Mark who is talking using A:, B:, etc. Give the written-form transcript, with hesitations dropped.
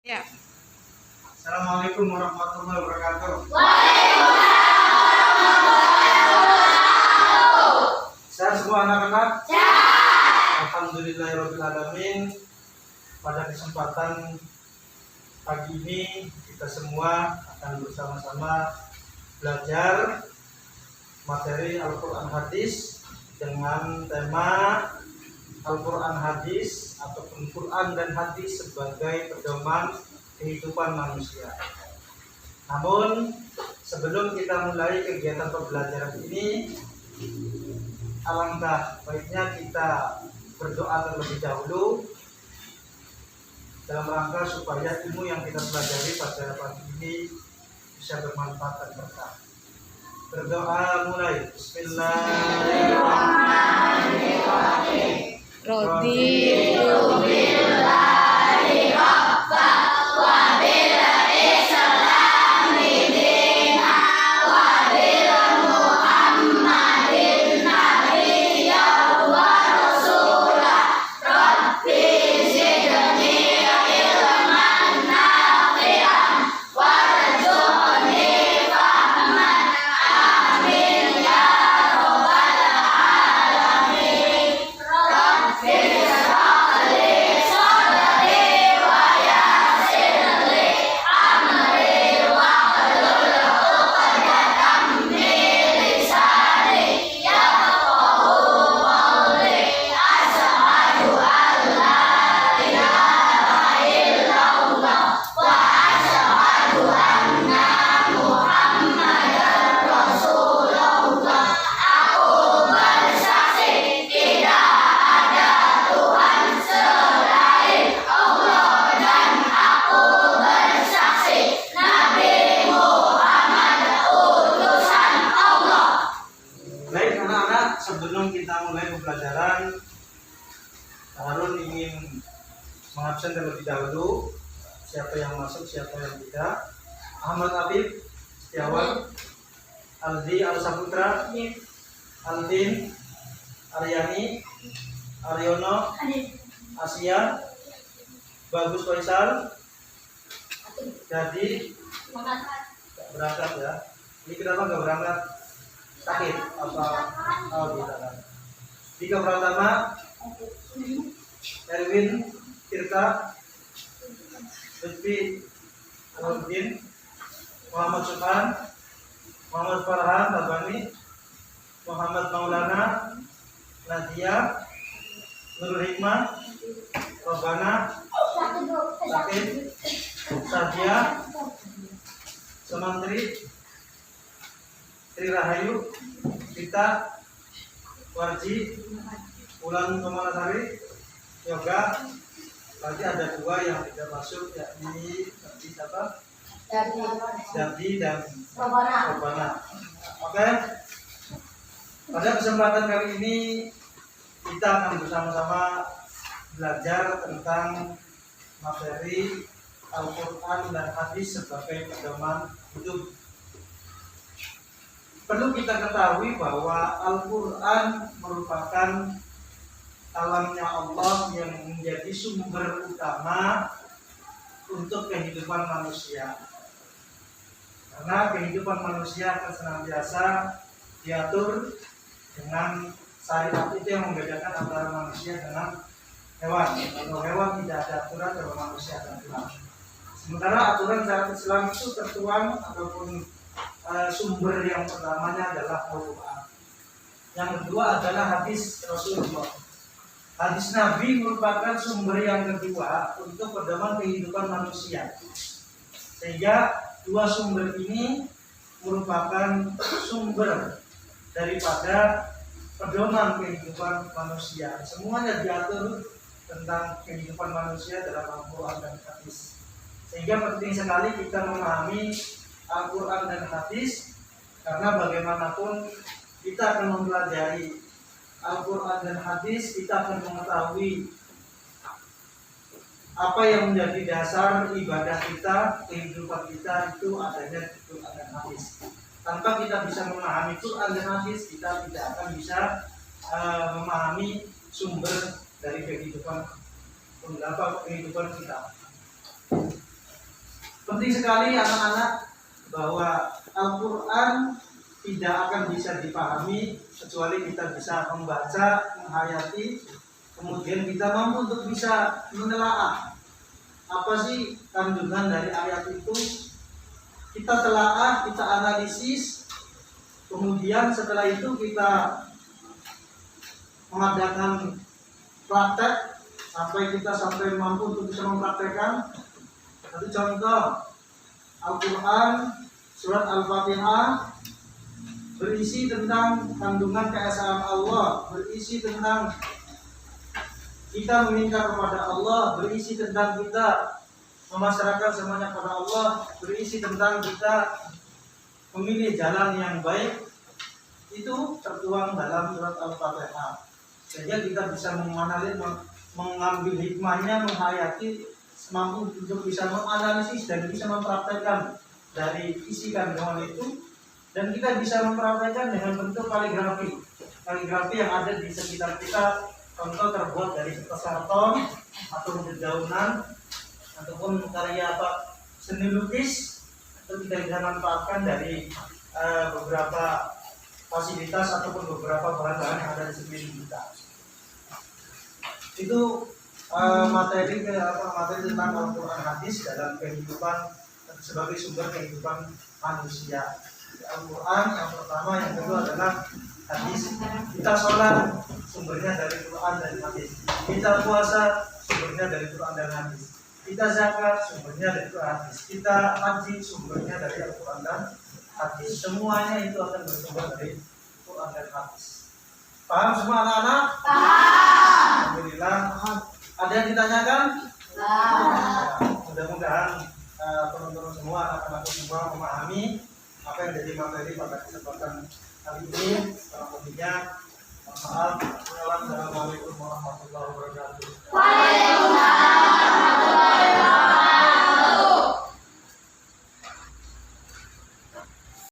A: Ya.
B: Assalamualaikum warahmatullahi wabarakatuh. Sehat semua anak-anak? Alhamdulillahirabbil alamin. Pada kesempatan pagi ini kita semua akan bersama-sama belajar materi Al-Qur'an Hadis dengan tema Al-Qur'an Hadis ataupun Quran dan Hadis sebagai pedoman kehidupan manusia. Namun sebelum kita mulai kegiatan pembelajaran ini, alangkah baiknya kita berdoa terlebih dahulu dalam rangka supaya ilmu yang kita pelajari pada pagi ini bisa bermanfaat dan berkah. Berdoa mulai. Bismillahirrahmanirrahim.
A: Raditu
C: billahi rabban wa bil islami dinan wa bil muhammadin nabiyyan wa rasulan rabbi zidni ilman nafi'an warzuqni fahman amin ya rabbal alamin.
B: Baik anak-anak, sebelum kita mulai pembelajaran, Harun ingin mengabsen terlebih dahulu. Siapa yang masuk, siapa yang tidak. Ahmad Habib, Setiawan, Aldi Al-Saputra, Alvin, Aryani, Aryono, Asia, Bagus Faisal. Jadi berangkat ya. Ini kenapa nggak berangkat? Sakit apa? Oh tidak kan. Tiga Pratama, Erwin, Tirta, Lutfi, Aludin, Muhammad Subhan, Muhammad Farhan, Tabani, Muhammad Maulana, Nadia, Nurul Hikmah, Robana, Sakit, Sadia, Semantri, Tri Rahayu, Kita, Warji, Ulan Komalasari, Yoga. Berarti ada dua yang tidak masuk, yakni siapa? Jadi dan Robana. Oke. Pada kesempatan kali ini kita akan bersama-sama belajar tentang materi Al-Quran dan Hadis sebagai pedoman hidup. Perlu kita ketahui bahwa Al-Quran merupakan kalamnya Allah yang menjadi sumber utama untuk kehidupan manusia. Karena kehidupan manusia akan senantiasa diatur dengan syariat. Itu yang membedakan antara manusia dengan hewan. Kalau hewan tidak ada aturan, kalau manusia ada aturan. Sementara aturan syariat Islam itu tertuang ataupun sumber yang pertamanya adalah Al-Quran. Yang kedua adalah hadis Rasulullah. Hadis Nabi merupakan sumber yang kedua untuk pedoman kehidupan manusia. Sehingga dua sumber ini merupakan sumber daripada pedoman kehidupan manusia. Semuanya diatur tentang kehidupan manusia dalam Al-Quran dan hadis. Sehingga penting sekali kita memahami Al-Quran dan Hadis, karena bagaimanapun kita akan mempelajari Al-Quran dan Hadis, kita akan mengetahui apa yang menjadi dasar ibadah kita, kehidupan kita itu adanya di Quran dan Hadis. Tanpa kita bisa memahami Quran dan Hadis, kita tidak akan bisa memahami sumber dari kehidupan kita. Penting sekali anak-anak bahwa Al-Quran tidak akan bisa dipahami kecuali kita bisa membaca, menghayati, kemudian kita mampu untuk bisa menelaah apa sih kandungan dari ayat itu. Kita telaah, kita analisis, kemudian setelah itu kita mengadakan praktek sampai mampu untuk bisa mempraktekkan. Satu contoh, Al-Quran surat Al-Fatihah berisi tentang kandungan keesaan Allah, berisi tentang kita meminta kepada Allah, berisi tentang kita memasrahkan semuanya kepada Allah, berisi tentang kita memilih jalan yang baik. Itu tertuang dalam surat Al-Fatihah. Sehingga kita bisa mengambil hikmahnya, menghayati, mampu untuk bisa menganalisis dan bisa mempraktekkan dari isi kandungan itu, dan kita bisa mempraktekkan dengan bentuk kaligrafi yang ada di sekitar kita. Contoh terbuat dari kertas karton atau dedaunan ataupun karya seni lukis, atau kita bisa manfaatkan dari beberapa fasilitas ataupun beberapa bahan-bahan yang ada di sekeliling kita. Itu materi tentang Al-Quran hadis dalam kehidupan sebagai sumber kehidupan manusia. Al-Quran yang pertama, yang kedua adalah hadis. Kita sholat sumbernya dari Quran dan hadis. Kita puasa sumbernya dari Quran dan hadis. Kita zakat sumbernya dari Quran dan hadis. Kita haji sumbernya dari Al-Quran dan hadis. Semuanya itu akan bersumber dari Quran dan hadis. Paham semua anak-anak?
C: Paham.
B: Alhamdulillah. Ada yang ditanyakan? Mudah-mudahan teman-teman semua, anak-anak semua memahami apa yang jadi materi pada kesempatan kali ini. Kurang lebihnya, maaf. Assalamualaikum warahmatullahi wabarakatuh.
C: Waalaikumsalam.